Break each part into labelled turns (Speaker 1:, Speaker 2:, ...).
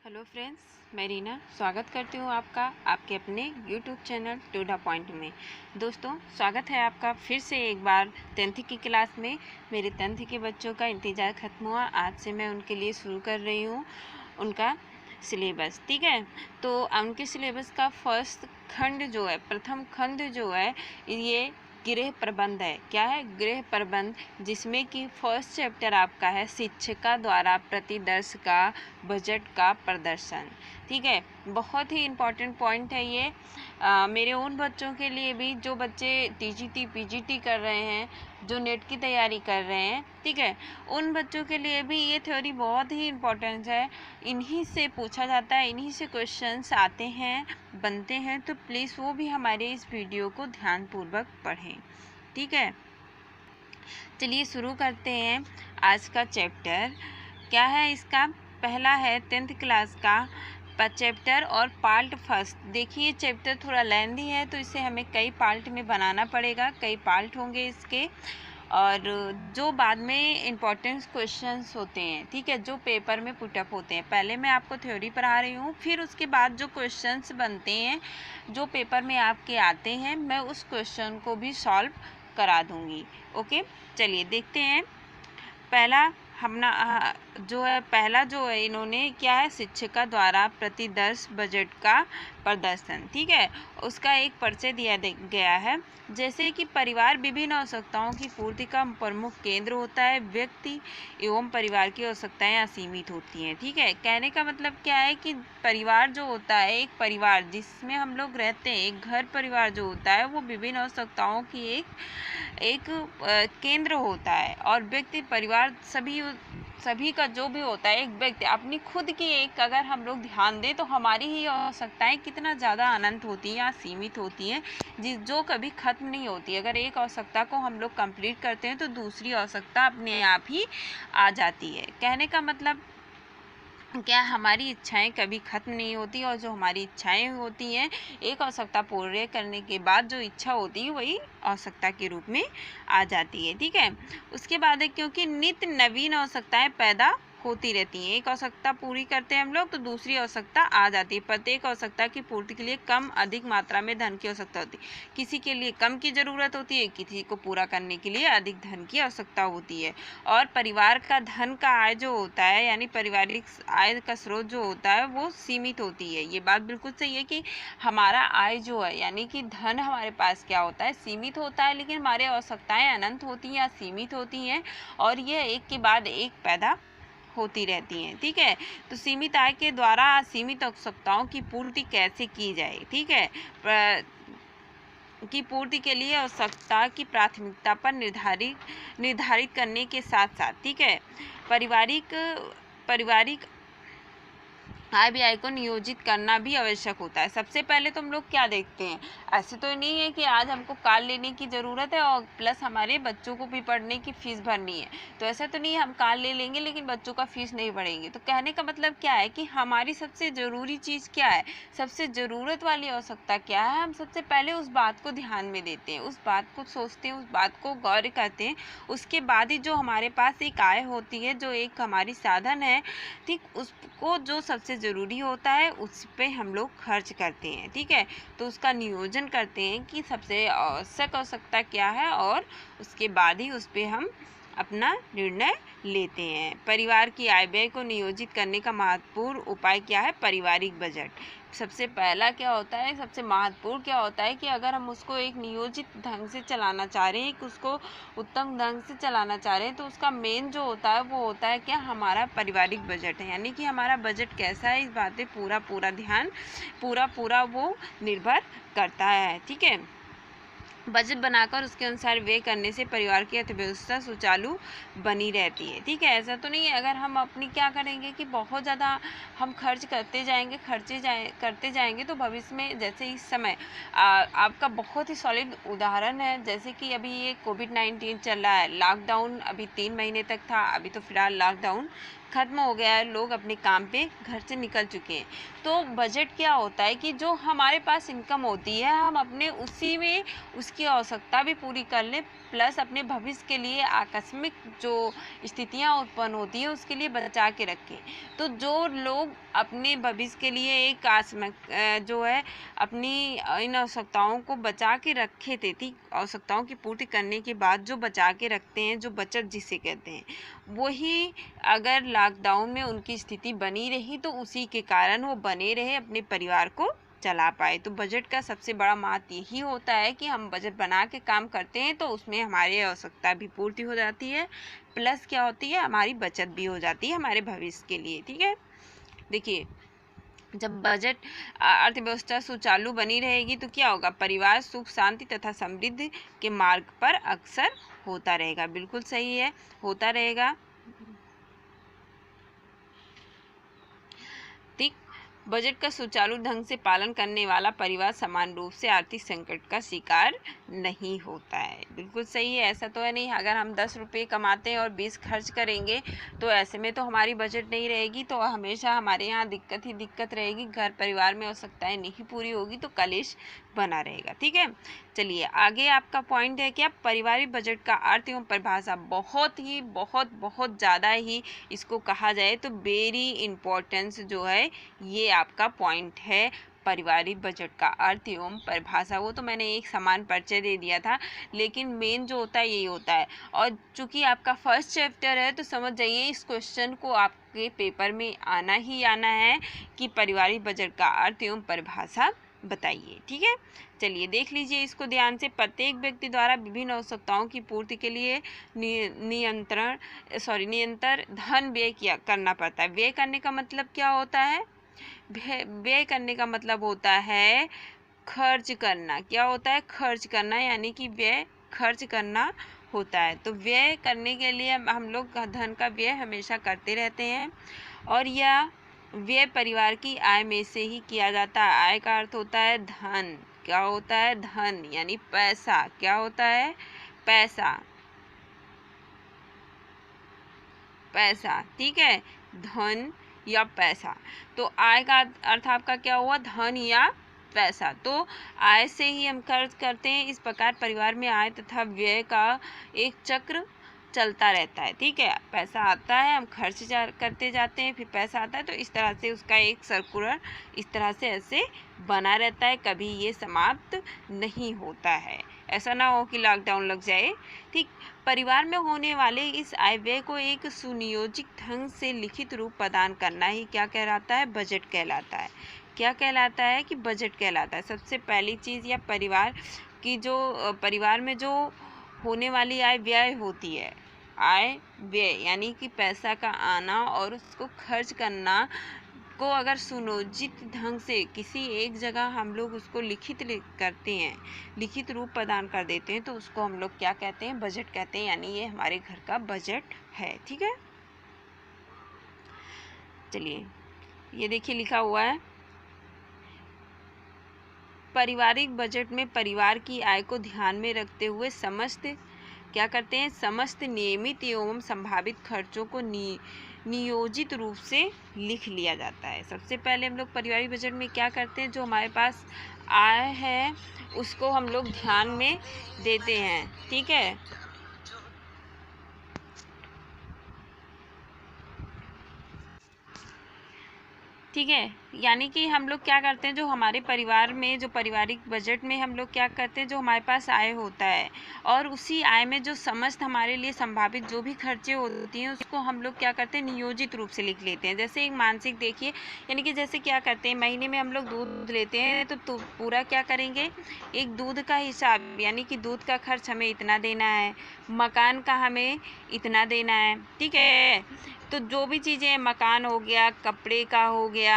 Speaker 1: Hello friends, मैं रीना स्वागत करती हूँ आपका आपके अपने YouTube channel to the point में। दोस्तों, स्वागत है आपका फिर से एक बार 10th की क्लास में। मेरे 10th के बच्चों का इंतज़ार ख़त्म हुआ, आज से मैं उनके लिए शुरू कर रही हूँ उनका सिलेबस। ठीक है, तो उनके सिलेबस का फर्स्ट खंड जो है, प्रथम खंड जो है, ये गृह प्रबंध है। क्या है? गृह प्रबंध, जिसमें कि फर्स्ट चैप्टर आपका है शिक्षिका द्वारा प्रतिदर्श का बजट का प्रदर्शन। ठीक है, बहुत ही इम्पॉर्टेंट पॉइंट है ये। मेरे उन बच्चों के लिए भी जो बच्चे टीजीटी पीजीटी कर रहे हैं, जो नेट की तैयारी कर रहे हैं, ठीक है, उन बच्चों के लिए भी ये थ्योरी बहुत ही इम्पोर्टेंट है। इन्हीं से पूछा जाता है, इन्हीं से क्वेश्चंस आते हैं, बनते हैं, तो प्लीज़ वो भी हमारे इस वीडियो को ध्यानपूर्वक पढ़ें। ठीक है, चलिए शुरू करते हैं आज का चैप्टर। क्या है इसका? पहला है 10th क्लास का चैप्टर और पार्ट फर्स्ट। देखिए, चैप्टर थोड़ा लेंथी है, तो इसे हमें कई पार्ट में बनाना पड़ेगा, कई पार्ट होंगे इसके, और जो बाद में इम्पोर्टेंट क्वेश्चंस होते हैं, ठीक है, जो पेपर में पुटअप होते हैं। पहले मैं आपको थ्योरी पढ़ा रही हूँ, फिर उसके बाद जो क्वेश्चंस बनते हैं, जो पेपर में आपके आते हैं, मैं उस क्वेश्चन को भी सॉल्व करा दूँगी। ओके, चलिए देखते हैं। पहला पहला जो है, इन्होंने क्या है, शिक्षिका द्वारा प्रतिदर्श बजट का प्रदर्शन। ठीक है, उसका एक परिचय दिया गया है। जैसे कि परिवार विभिन्न आवश्यकताओं की पूर्ति का प्रमुख केंद्र होता है, व्यक्ति एवं परिवार की आवश्यकताएं असीमित होती हैं। ठीक है, कहने का मतलब क्या है कि परिवार जो होता है, एक परिवार जिसमें हम लोग रहते हैं, एक घर परिवार जो होता है, वो विभिन्न आवश्यकताओं की एक केंद्र होता है। और व्यक्ति परिवार सभी का जो भी होता है, एक व्यक्ति अपनी खुद की एक, अगर हम लोग ध्यान दें तो हमारी ही आवश्यकताएं कितना ज़्यादा अनंत होती हैं या सीमित होती हैं, जो कभी ख़त्म नहीं होती। अगर एक आवश्यकता को हम लोग कंप्लीट करते हैं तो दूसरी आवश्यकता अपने आप ही आ जाती है। कहने का मतलब क्या, हमारी इच्छाएं कभी ख़त्म नहीं होती, और जो हमारी इच्छाएं होती हैं, एक आवश्यकता पूर्ण करने के बाद जो इच्छा होती है वही आवश्यकता के रूप में आ जाती है। ठीक है, उसके बाद है, क्योंकि नित्य नवीन आवश्यकताएं पैदा होती रहती हैं। एक आवश्यकता पूरी करते हैं हम लोग तो दूसरी आवश्यकता आ जाती है। प्रत्येक आवश्यकता की पूर्ति के लिए कम अधिक मात्रा में धन की आवश्यकता होती है। किसी के लिए कम की ज़रूरत होती है, किसी को पूरा करने के लिए अधिक धन की आवश्यकता होती है। और परिवार का धन का आय जो होता है, यानी पारिवारिक आय का स्रोत जो होता है, वो सीमित होती है। ये बात बिल्कुल सही है कि हमारा आय जो है, यानी कि धन हमारे पास क्या होता है, सीमित होता है, लेकिन हमारी आवश्यकताएं अनंत होती हैं या सीमित होती हैं, और ये एक के बाद एक पैदा होती रहती हैं। ठीक है, तो सीमित आय के द्वारा सीमित आवश्यकताओं की पूर्ति कैसे की जाए? ठीक है, की पूर्ति के लिए आवश्यकता की प्राथमिकता पर निर्धारित करने के साथ साथ, ठीक है, पारिवारिक आय व्यय को नियोजित करना भी आवश्यक होता है। सबसे पहले तो हम लोग क्या देखते हैं, ऐसे तो नहीं है कि आज हमको कार लेने की ज़रूरत है और प्लस हमारे बच्चों को भी पढ़ने की फ़ीस भरनी है, तो ऐसा तो नहीं है हम कार ले लेंगे लेकिन बच्चों का फ़ीस नहीं भरेंगे। तो कहने का मतलब क्या है कि हमारी सबसे ज़रूरी चीज़ क्या है, सबसे ज़रूरत वाली आवश्यकता क्या है, हम सबसे पहले उस बात को ध्यान में देते हैं, उस बात को सोचते हैं, उस बात को गौर करते हैं। उसके बाद ही जो हमारे पास एक आय होती है, जो एक हमारी साधन है, ठीक, उसको जो सबसे ज़रूरी होता है उस पे हम लोग खर्च करते हैं। ठीक है, तो उसका नियोजन करते हैं कि सबसे आवश्यक आवश्यकता क्या है, और उसके बाद ही उस पे हम अपना निर्णय लेते हैं। परिवार की आय व्यय को नियोजित करने का महत्वपूर्ण उपाय क्या है? पारिवारिक बजट। सबसे पहला क्या होता है, सबसे महत्वपूर्ण क्या होता है कि अगर हम उसको एक नियोजित ढंग से चलाना चाह रहे हैं, कि उसको उत्तम ढंग से चलाना चाह रहे हैं, तो उसका मेन जो होता है वो होता है क्या, हमारा पारिवारिक बजट है। यानी कि हमारा बजट कैसा है, इस बात पे पूरा ध्यान, पूरा वो निर्भर करता है। ठीक है, बजट बनाकर उसके अनुसार व्यय करने से परिवार की अर्थव्यवस्था सुचारू बनी रहती है। ठीक है, ऐसा तो नहीं है अगर हम अपनी क्या करेंगे कि बहुत ज़्यादा हम खर्च करते जाएंगे तो भविष्य में, जैसे इस समय आपका बहुत ही सॉलिड उदाहरण है, जैसे कि अभी ये कोविड-19 चल रहा है, लॉकडाउन अभी 3 महीने तक था, अभी तो फिलहाल लॉकडाउन ख़त्म हो गया है, लोग अपने काम पे घर से निकल चुके हैं। तो बजट क्या होता है कि जो हमारे पास इनकम होती है हम अपने उसी में उसकी आवश्यकता भी पूरी कर लें, प्लस अपने भविष्य के लिए आकस्मिक जो स्थितियां उत्पन्न होती हैं उसके लिए बचा के रखें। तो जो लोग अपने भविष्य के लिए एक जो है अपनी इन आवश्यकताओं को बचा के रखे थे, ठीक, आवश्यकताओं की पूर्ति करने के बाद जो बचा के रखते हैं, जो बचत जिसे कहते हैं, वही अगर लॉकडाउन में उनकी स्थिति बनी रही तो उसी के कारण वो बने रहे, अपने परिवार को चला पाए। तो बजट का सबसे बड़ा महत्व यही होता है कि हम बजट बना के काम करते हैं तो उसमें हमारी आवश्यकता भी पूर्ति हो जाती है, प्लस क्या होती है, हमारी बचत भी हो जाती है हमारे भविष्य के लिए। ठीक है, देखिए, जब बजट अर्थव्यवस्था सुचारू बनी रहेगी तो क्या होगा, परिवार सुख शांति तथा समृद्धि के मार्ग पर अक्सर होता रहेगा। बिल्कुल सही है, होता रहेगा। ठीक, बजट का सुचारू ढंग से पालन करने वाला परिवार समान रूप से आर्थिक संकट का शिकार नहीं होता है। बिल्कुल सही है, ऐसा तो है नहीं अगर हम 10 रुपये कमाते हैं और 20 खर्च करेंगे तो ऐसे में तो हमारी बजट नहीं रहेगी, तो हमेशा हमारे यहाँ दिक्कत ही दिक्कत रहेगी, घर परिवार में आवश्यकताएं नहीं पूरी होगी तो कलेश बना रहेगा। ठीक है, चलिए आगे आपका पॉइंट है क्या, पारिवारिक बजट का अर्थ एवं परिभाषा बहुत ज़्यादा ही इसको कहा जाए तो वेरी इम्पोर्टेंस जो है ये आपका पॉइंट है। पारिवारिक बजट का अर्थ एवं परिभाषा, वो तो मैंने एक समान परिचय दे दिया था, लेकिन मेन जो होता है यही होता है। और चूंकि आपका फर्स्ट चैप्टर है तो समझ जाइए इस क्वेश्चन को आपके पेपर में आना ही आना है कि पारिवारिक बजट का अर्थ एवं परिभाषा बताइए। ठीक है, चलिए देख लीजिए इसको ध्यान से। प्रत्येक व्यक्ति द्वारा विभिन्न आवश्यकताओं की पूर्ति के लिए निरंतर धन व्यय करना पड़ता है। व्यय करने का मतलब क्या होता है, व्यय करने का मतलब होता है खर्च करना। क्या होता है, खर्च करना, यानी कि व्यय खर्च करना होता है। तो व्यय करने के लिए हम लोग धन का व्यय हमेशा करते रहते हैं, और यह व्यय परिवार की आय में से ही किया जाता है। आय का अर्थ होता है धन। क्या होता है, धन यानी पैसा। क्या होता है, पैसा, पैसा। ठीक है, धन या पैसा। तो आय का अर्थ आपका क्या हुआ, धन या पैसा। तो आय से ही हम खर्च करते हैं। इस प्रकार परिवार में आय तथा व्यय का एक चक्र चलता रहता है। ठीक है, पैसा आता है, हम खर्च करते जाते हैं, फिर पैसा आता है, तो इस तरह से उसका एक सर्कुलर इस तरह से ऐसे बना रहता है, कभी ये समाप्त नहीं होता है। ऐसा ना हो कि लॉकडाउन लग जाए। ठीक, परिवार में होने वाले इस आय व्यय को एक सुनियोजित ढंग से लिखित रूप प्रदान करना ही क्या कहलाता है, बजट कहलाता है। क्या कहलाता है कि बजट कहलाता है। सबसे पहली चीज़, या परिवार की जो परिवार में जो होने वाली आय व्यय होती है, आय व्यय यानी कि पैसा का आना और उसको खर्च करना को अगर सुनियोजित ढंग से किसी एक जगह हम लोग उसको लिखित करते हैं, लिखित रूप प्रदान कर देते हैं, तो उसको हम लोग क्या कहते हैं, बजट कहते हैं। यानी ये हमारे घर का बजट है। ठीक है, चलिए ये देखिए लिखा हुआ है, पारिवारिक बजट में परिवार की आय को ध्यान में रखते हुए समस्त क्या करते हैं, समस्त नियमित एवं संभावित खर्चों को नियोजित रूप से लिख लिया जाता है। सबसे पहले हम लोग पारिवारिक बजट में क्या करते हैं, जो हमारे पास आय है उसको हम लोग ध्यान में देते हैं। ठीक है, ठीक है, यानी कि हम लोग क्या करते हैं, जो हमारे परिवार में जो पारिवारिक बजट में हम लोग क्या करते हैं, जो हमारे पास आय होता है और उसी आय में जो समस्त हमारे लिए संभावित जो भी खर्चे होती हैं उसको हम लोग क्या करते हैं, नियोजित रूप से लिख लेते हैं। जैसे एक मानसिक देखिए, यानी कि जैसे क्या करते हैं, महीने में हम लोग दूध लेते हैं तो पूरा क्या करेंगे, एक दूध का हिसाब, यानी कि दूध का खर्च हमें इतना देना है, मकान का हमें इतना देना है। ठीक है, तो जो भी चीज़ें, मकान हो गया, कपड़े का हो गया,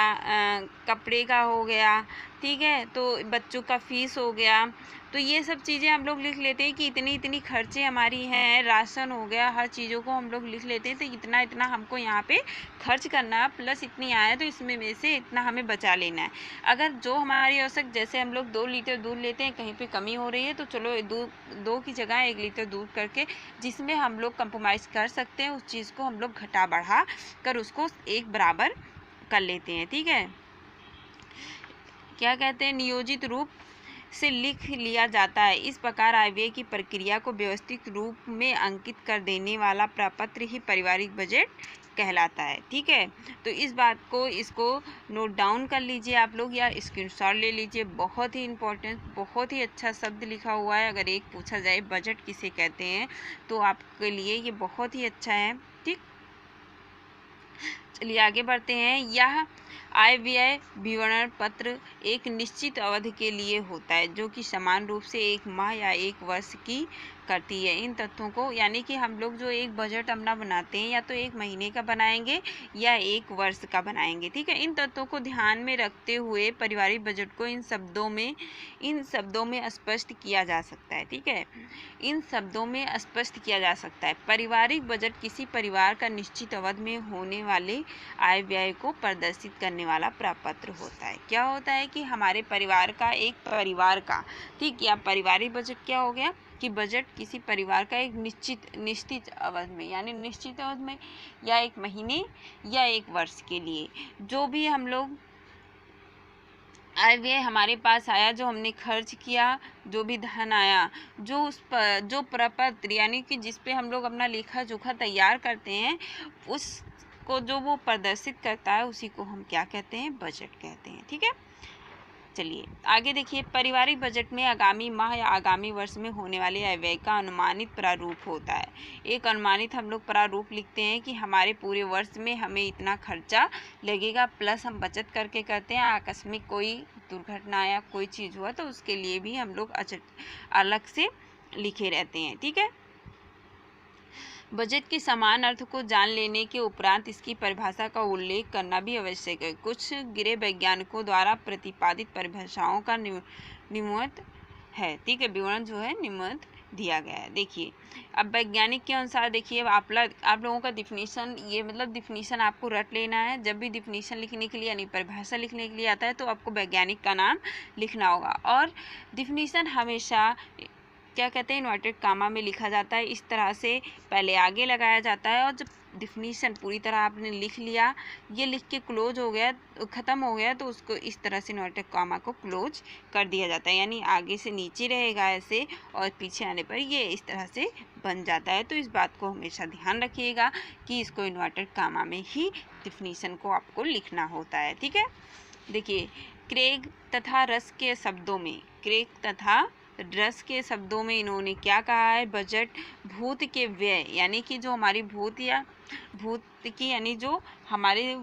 Speaker 1: ठीक है, तो बच्चों का फीस हो गया, तो ये सब चीज़ें हम लोग लिख लेते हैं कि इतनी इतनी खर्चे हमारी हैं, राशन हो गया, हर चीज़ों को हम लोग लिख लेते हैं। तो इतना इतना हमको यहाँ पे खर्च करना है, प्लस इतनी आया तो इसमें में से इतना हमें बचा लेना है। अगर जो हमारी आवश्यक, जैसे हम लोग 2 लीटर दूध लेते हैं, कहीं पे कमी हो रही है तो चलो 2 की जगह 1 लीटर दूध करके जिसमें हम लोग कंप्रोमाइज़ कर सकते हैं, उस चीज़ को हम लोग घटा बढ़ा कर उसको एक बराबर कर लेते हैं। ठीक है, क्या कहते हैं, नियोजित रूप से लिख लिया जाता है। इस प्रकार आयव्यय की प्रक्रिया को व्यवस्थित रूप में अंकित कर देने वाला प्रपत्र ही पारिवारिक बजट कहलाता है। ठीक है, तो इस बात को, इसको नोट डाउन कर लीजिए आप लोग या स्क्रीनशॉट ले लीजिए। बहुत ही इम्पोर्टेंट, बहुत ही अच्छा शब्द लिखा हुआ है। अगर एक पूछा जाए बजट किसे कहते हैं तो आपके लिए ये बहुत ही अच्छा है। ठीक, चलिए आगे बढ़ते हैं। यह आय व्यय विवरण पत्र एक निश्चित अवधि के लिए होता है, जो कि समान रूप से 1 माह या 1 वर्ष की करती है। इन तथ्यों को, यानी कि हम लोग जो एक बजट अपना बनाते हैं या तो 1 महीने का बनाएंगे या 1 वर्ष का बनाएंगे। ठीक है, इन तथ्यों को ध्यान में रखते हुए पारिवारिक बजट को इन शब्दों में स्पष्ट किया जा सकता है। ठीक है, इन शब्दों में स्पष्ट किया जा सकता है। पारिवारिक बजट किसी परिवार का निश्चित अवधि में होने वाले आय व्यय को प्रदर्शित करने वाला प्रपत्र होता है। क्या होता है कि हमारे परिवार का, एक परिवार का, ठीक, या पारिवारिक बजट क्या हो गया कि बजट किसी परिवार का एक निश्चित अवधि में, यानी निश्चित अवधि में या 1 महीने या 1 वर्ष के लिए जो भी हम लोग आय व्यय हमारे पास आया, जो हमने खर्च किया, जो भी धन आया, जो प्रपत्र यानी कि जिस पे हम लोग अपना लेखा जोखा तैयार करते हैं, उसको जो वो प्रदर्शित करता है उसी को हम क्या कहते हैं, बजट कहते हैं। ठीक है, चलिए आगे देखिए। पारिवारिक बजट में आगामी माह या आगामी वर्ष में होने वाले आय व्यय का अनुमानित प्रारूप होता है। एक अनुमानित हम लोग प्रारूप लिखते हैं कि हमारे पूरे वर्ष में हमें इतना खर्चा लगेगा, प्लस हम बचत करके करते हैं। आकस्मिक कोई दुर्घटना या कोई चीज़ हुआ तो उसके लिए भी हम लोग अलग से लिखे रहते हैं। ठीक है, बजट के समान अर्थ को जान लेने के उपरांत इसकी परिभाषा का उल्लेख करना भी आवश्यक है। कुछ गिरे वैज्ञानिकों द्वारा प्रतिपादित परिभाषाओं का निम्नलिखित है। ठीक है, विवरण जो है निम्नलिखित दिया गया है। देखिए, अब वैज्ञानिक के अनुसार देखिए, आप लोगों का डिफिनीशन, ये मतलब डिफिनीशन आपको रट लेना है। जब भी डिफिनीशन लिखने के लिए यानी परिभाषा लिखने के लिए आता है तो आपको वैज्ञानिक का नाम लिखना होगा। और डिफिनीशन हमेशा क्या कहते हैं, इन्वर्टेड कामा में लिखा जाता है। इस तरह से पहले आगे लगाया जाता है और जब डिफिनीशन पूरी तरह आपने लिख लिया, ये लिख के क्लोज हो गया, ख़त्म हो गया, तो उसको इस तरह से इन्वर्टेड कामा को क्लोज कर दिया जाता है। यानी आगे से नीचे रहेगा ऐसे और पीछे आने पर ये इस तरह से बन जाता है। तो इस बात को हमेशा ध्यान रखिएगा कि इसको इन्वर्टेड कामा में ही डिफिनीशन को आपको लिखना होता है। ठीक है, देखिए, क्रेग तथा रस के शब्दों में इन्होंने क्या कहा है, बजट भूत के व्यय, यानी कि जो हमारी भूत की, यानी जो हमारे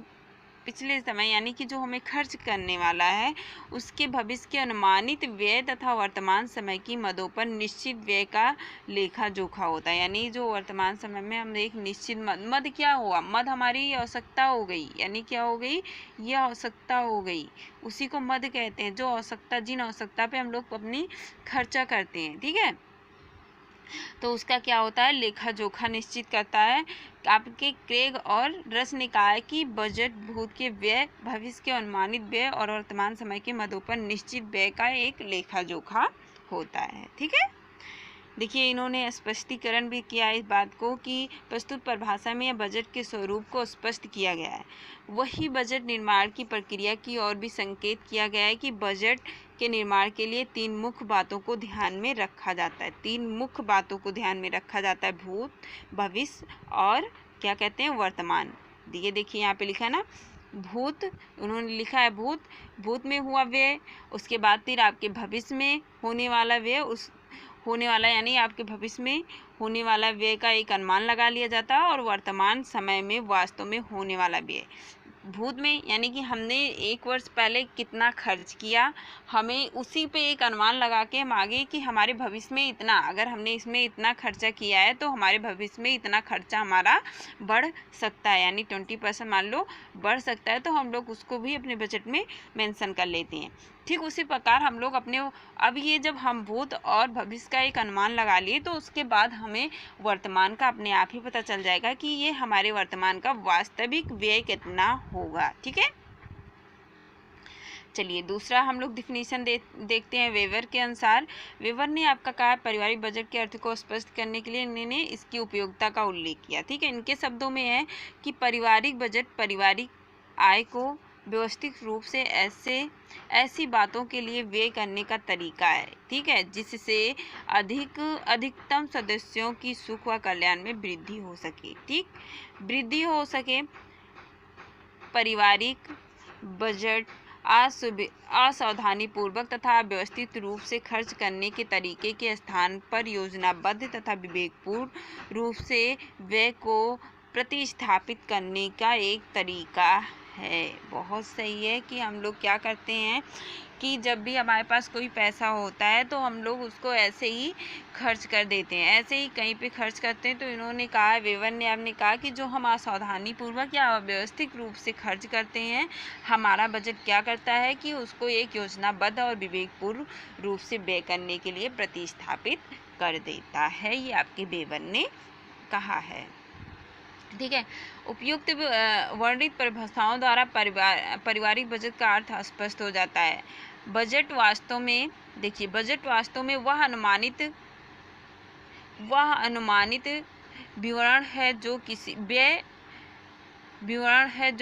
Speaker 1: पिछले समय, यानी कि जो हमें खर्च करने वाला है, उसके भविष्य के अनुमानित व्यय तथा वर्तमान समय की मदों पर निश्चित व्यय का लेखा जोखा होता है। यानी जो वर्तमान समय में हम एक निश्चित मद क्या हुआ, मद हमारी आवश्यकता हो गई, यानी क्या हो गई, ये आवश्यकता हो गई, उसी को मद कहते हैं। जो आवश्यकता, जिन आवश्यकता पे हम लोग अपनी खर्चा करते हैं, ठीक है, तो उसका क्या होता है, लेखा जोखा निश्चित करता है। आपके क्रेग और रस ने कहा है कि बजट भूत के व्यय, भविष्य के अनुमानित व्यय और वर्तमान समय के मदों पर निश्चित व्यय का एक लेखा जोखा होता है। ठीक है, देखिए, इन्होंने स्पष्टीकरण भी किया इस बात को कि प्रस्तुत परिभाषा में बजट के स्वरूप को स्पष्ट किया गया है। वही बजट निर्माण की प्रक्रिया की ओर भी संकेत किया गया है कि बजट के निर्माण के लिए 3 मुख्य बातों को ध्यान में रखा जाता है। 3 मुख्य बातों को ध्यान में रखा जाता है, भूत, भविष्य और क्या कहते हैं, वर्तमान। ये देखिए यहाँ पे लिखा है ना, भूत, उन्होंने लिखा है भूत में हुआ व्यय, उसके बाद फिर आपके भविष्य में होने वाला व्यय, यानी आपके भविष्य में होने वाला व्यय का एक अनुमान लगा लिया जाता है, और वर्तमान समय में वास्तव में होने वाला व्यय। भूत में यानी कि हमने 1 वर्ष पहले कितना खर्च किया, हमें उसी पे एक अनुमान लगा के हम आगे कि हमारे भविष्य में इतना, अगर हमने इसमें इतना खर्चा किया है तो हमारे भविष्य में इतना खर्चा हमारा बढ़ सकता है, यानी 20% मान लो बढ़ सकता है, तो हम लोग उसको भी अपने बजट में मेंशन कर लेते हैं। ठीक उसी प्रकार हम लोग अपने, अब ये जब हम भूत और भविष्य का एक अनुमान लगा लिए तो उसके बाद हमें वर्तमान का अपने आप ही पता चल जाएगा कि ये हमारे वर्तमान का वास्तविक व्यय कितना होगा। ठीक है, चलिए दूसरा हम लोग डिफिनीशन देखते हैं वेवर के अनुसार। वेवर ने आपका कहा पारिवारिक बजट के अर्थ को स्पष्ट करने के लिए इन्होंने इसकी उपयोगिता का उल्लेख किया। ठीक है, इनके शब्दों में है कि पारिवारिक बजट पारिवारिक आय को व्यवस्थित रूप से ऐसी बातों के लिए व्यय करने का तरीका है। ठीक है, जिससे अधिकतम सदस्यों की सुख व कल्याण में वृद्धि हो सके। ठीक, वृद्धि हो सके। पारिवारिक बजट असावधानी पूर्वक तथा व्यवस्थित रूप से खर्च करने के तरीके के स्थान पर योजनाबद्ध तथा विवेकपूर्ण रूप से व्यय को प्रतिस्थापित करने का एक तरीका है। बहुत सही है कि हम लोग क्या करते हैं कि जब भी हमारे पास कोई पैसा होता है तो हम लोग उसको ऐसे ही खर्च कर देते हैं, ऐसे ही कहीं पे खर्च करते हैं। तो इन्होंने कहा, वेवर ने आपने कहा कि जो हम असावधानी पूर्वक या अव्यवस्थित रूप से खर्च करते हैं, हमारा बजट क्या करता है कि उसको एक योजनाबद्ध और विवेकपूर्ण रूप से व्यय करने के लिए प्रतिस्थापित कर देता है। ये आपके वेवर ने कहा है। ठीक है, उपयुक्त वर्णित परिभाषाओं द्वारा पारिवारिक बजट का अर्थ स्पष्ट हो जाता है। बजट वास्तव में, देखिए, बजट वास्तव में वह अनुमानित विवरण है जो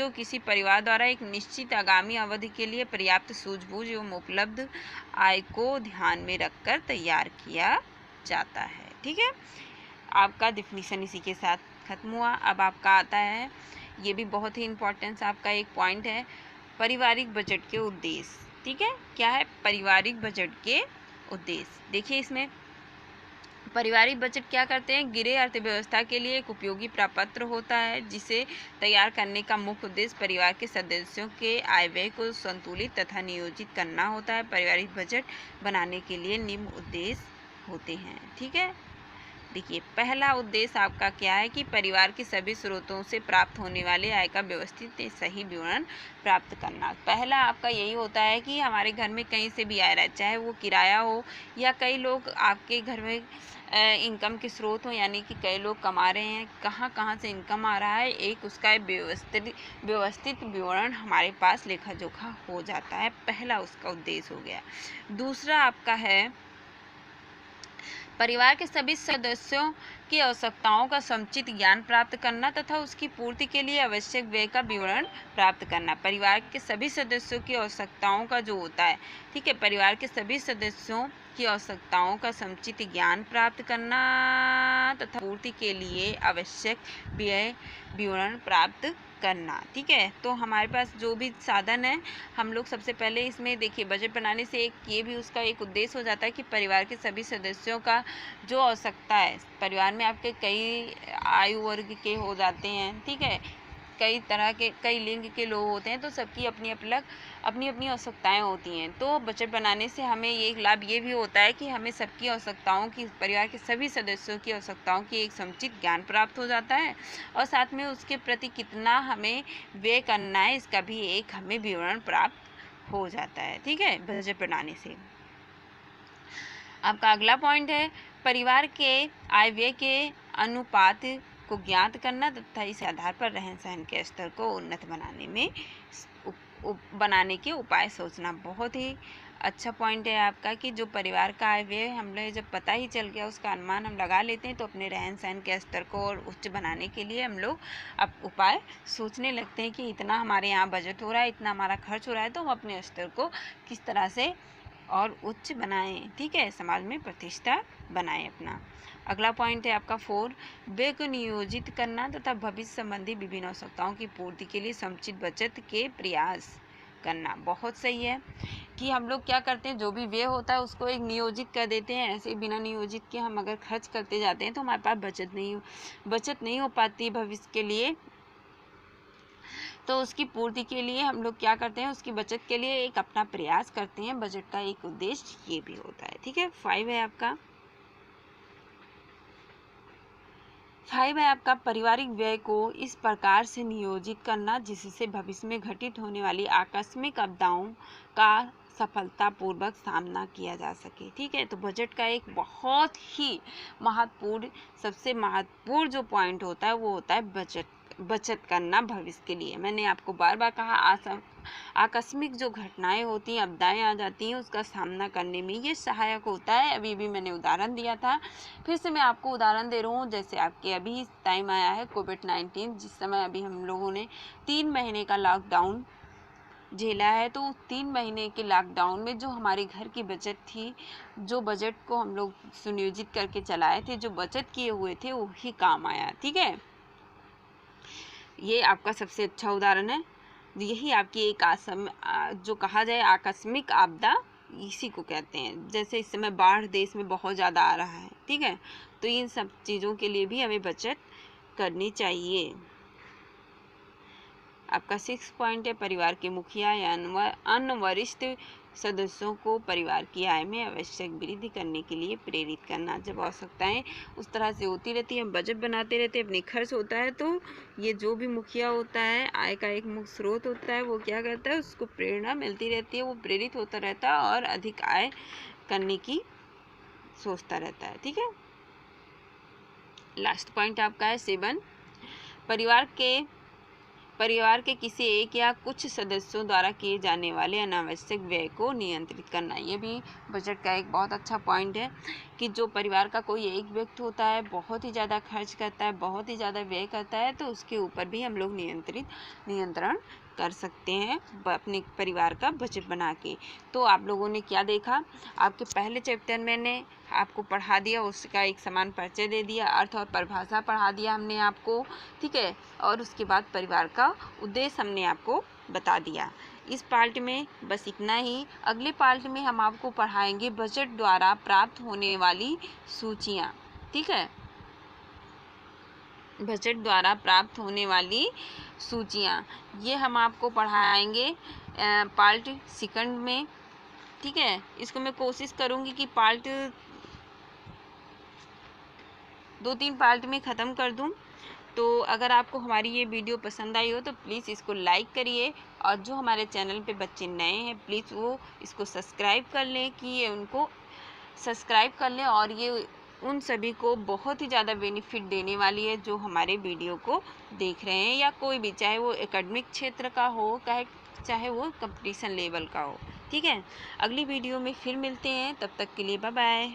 Speaker 1: किसी परिवार द्वारा एक निश्चित आगामी अवधि के लिए पर्याप्त सूझबूझ एवं उपलब्ध आय को ध्यान में रखकर तैयार किया जाता है। ठीक है, आपका डिफिनीशन इसी के साथ खत्म हुआ। अब आपका आता है, ये भी बहुत ही इम्पोर्टेंस आपका एक पॉइंट है, पारिवारिक बजट के उद्देश्य। ठीक है, क्या है पारिवारिक बजट के उद्देश्य? देखिए, इसमें पारिवारिक बजट क्या करते हैं, गिरे अर्थव्यवस्था के लिए एक उपयोगी प्रपत्र होता है जिसे तैयार करने का मुख्य उद्देश्य परिवार के सदस्यों के आय व्यय को संतुलित तथा नियोजित करना होता है। पारिवारिक बजट बनाने के लिए निम्न उद्देश्य होते हैं। ठीक है, देखिए, पहला उद्देश्य आपका क्या है कि परिवार के सभी स्रोतों से प्राप्त होने वाले आय का व्यवस्थित सही विवरण प्राप्त करना। पहला आपका यही होता है कि हमारे घर में कहीं से भी आय रहा है, चाहे वो किराया हो या कई लोग आपके घर में इनकम के स्रोत हो, यानी कि कई लोग कमा रहे हैं, कहाँ से इनकम आ रहा है, एक उसका व्यवस्थित विवरण हमारे पास लेखा जोखा हो जाता है। पहला उसका उद्देश्य हो गया। दूसरा आपका है परिवार के सभी सदस्यों की आवश्यकताओं का समुचित ज्ञान प्राप्त करना तथा उसकी पूर्ति के लिए आवश्यक व्यय का विवरण प्राप्त करना। परिवार के सभी सदस्यों की आवश्यकताओं का जो होता है, ठीक है, परिवार के सभी सदस्यों की आवश्यकताओं का समुचित ज्ञान प्राप्त करना तथा पूर्ति के लिए आवश्यक व्यय विवरण प्राप्त करना। ठीक है, तो हमारे पास जो भी साधन है, हम लोग सबसे पहले इसमें देखिए, बजट बनाने से एक ये भी उसका एक उद्देश्य हो जाता है कि परिवार के सभी सदस्यों का जो आवश्यकता है, परिवार में आपके कई आयु वर्ग के हो जाते हैं, ठीक है, कई तरह के कई लिंग के लोग होते हैं, तो सबकी अपनी अपनी आवश्यकताएं होती हैं। तो बजट बनाने से हमें ये लाभ ये भी होता है कि हमें सबकी आवश्यकताओं की, परिवार के सभी सदस्यों की आवश्यकताओं की एक समुचित ज्ञान प्राप्त हो जाता है और साथ में उसके प्रति कितना हमें व्यय करना है इसका भी एक हमें विवरण प्राप्त हो जाता है। ठीक है, बजट बनाने से। आपका अगला पॉइंट है परिवार के आय व्यय के अनुपात को ज्ञात करना तथा इस आधार पर रहन सहन के स्तर को उन्नत बनाने के उपाय सोचना। बहुत ही अच्छा पॉइंट है आपका कि जो परिवार का आय व्यय हमें जब पता ही चल गया, उसका अनुमान हम लगा लेते हैं, तो अपने रहन सहन के स्तर को और उच्च बनाने के लिए हम लोग अब उपाय सोचने लगते हैं कि इतना हमारे यहाँ बजट हो रहा है, इतना हमारा खर्च हो रहा है, तो हम अपने स्तर को किस तरह से और उच्च बनाएं। ठीक है, समाज में प्रतिष्ठा बनाएं अपना। अगला पॉइंट है आपका 4, व्यय को नियोजित करना तथा भविष्य संबंधी विभिन्न आवश्यकताओं की पूर्ति के लिए समुचित बचत के प्रयास करना। बहुत सही है कि हम लोग क्या करते हैं, जो भी व्यय होता है उसको एक नियोजित कर देते हैं। ऐसे बिना नियोजित के हम अगर खर्च करते जाते हैं तो हमारे पास बचत नहीं हो पाती भविष्य के लिए। तो उसकी पूर्ति के लिए हम लोग क्या करते हैं, उसकी बचत के लिए एक अपना प्रयास करते हैं। बजट का एक उद्देश्य ये भी होता है। ठीक है, 5 है आपका पारिवारिक व्यय को इस प्रकार से नियोजित करना जिससे भविष्य में घटित होने वाली आकस्मिक आपदाओं का सफलतापूर्वक सामना किया जा सके। ठीक है, तो बजट का एक बहुत ही महत्वपूर्ण, सबसे महत्वपूर्ण जो पॉइंट होता है वो होता है बचत करना भविष्य के लिए। मैंने आपको बार बार कहा, आकस्मिक जो घटनाएं होती हैं, आपदाएं आ जाती हैं, उसका सामना करने में ये सहायक होता है। अभी भी मैंने उदाहरण दिया था, फिर से मैं आपको उदाहरण दे रहा हूँ। जैसे आपके अभी टाइम आया है कोविड-19, जिस समय अभी हम लोगों ने 3 महीने का लॉकडाउन झेला है, तो 3 महीने के लॉकडाउन में जो हमारे घर की बचत थी, जो बजट को हम लोग सुनियोजित करके चलाए थे, जो बचत किए हुए थे, वही काम आया। ठीक है, ये आपका सबसे अच्छा उदाहरण है। यही आपकी एक जो कहा जाए आकस्मिक आपदा, इसी को कहते हैं। जैसे इस समय बाढ़ देश में बहुत ज़्यादा आ रहा है। ठीक है, तो इन सब चीज़ों के लिए भी हमें बचत करनी चाहिए। आपका 6 पॉइंट है, परिवार के मुखिया या अन्य वरिष्ठ सदस्यों को परिवार की आय में आवश्यक वृद्धि करने के लिए प्रेरित करना। जब आवश्यकताएं उस तरह से होती रहती है, हम बजट बनाते रहते हैं, अपनी खर्च होता है, तो ये जो भी मुखिया होता है, आय का एक मुख्य स्रोत होता है, वो क्या करता है, उसको प्रेरणा मिलती रहती है, वो प्रेरित होता रहता है और अधिक आय करने की सोचता रहता है। ठीक है, लास्ट पॉइंट आपका है 7, परिवार के किसी एक या कुछ सदस्यों द्वारा किए जाने वाले अनावश्यक व्यय को नियंत्रित करना। ये भी बजट का एक बहुत अच्छा पॉइंट है कि जो परिवार का कोई एक व्यक्ति होता है, बहुत ही ज़्यादा खर्च करता है, बहुत ही ज़्यादा व्यय करता है, तो उसके ऊपर भी हम लोग नियंत्रण कर सकते हैं अपने परिवार का बजट बना के। तो आप लोगों ने क्या देखा, आपके पहले चैप्टर मैंने आपको पढ़ा दिया, उसका एक समान परिचय दे दिया, अर्थ और परिभाषा पढ़ा दिया हमने आपको। ठीक है, और उसके बाद परिवार का उद्देश्य हमने आपको बता दिया। इस पार्ट में बस इतना ही। अगले पार्ट में हम आपको पढ़ाएंगे बजट द्वारा प्राप्त होने वाली सूचियाँ। ठीक है, बजट द्वारा प्राप्त होने वाली सूचियाँ, ये हम आपको पढ़ाएंगे पार्ट 2 में। ठीक है, इसको मैं कोशिश करूँगी कि पार्ट 2-3 पार्ट में ख़त्म कर दूँ। तो अगर आपको हमारी ये वीडियो पसंद आई हो तो प्लीज़ इसको लाइक करिए, और जो हमारे चैनल पे बच्चे नए हैं प्लीज़ वो इसको सब्सक्राइब कर लें, कि ये उनको सब्सक्राइब कर लें, और ये उन सभी को बहुत ही ज़्यादा बेनिफिट देने वाली है जो हमारे वीडियो को देख रहे हैं, या कोई भी, चाहे वो एकेडमिक क्षेत्र का हो, चाहे वो कंपटीशन लेवल का हो। ठीक है, अगली वीडियो में फिर मिलते हैं, तब तक के लिए बाय बाय।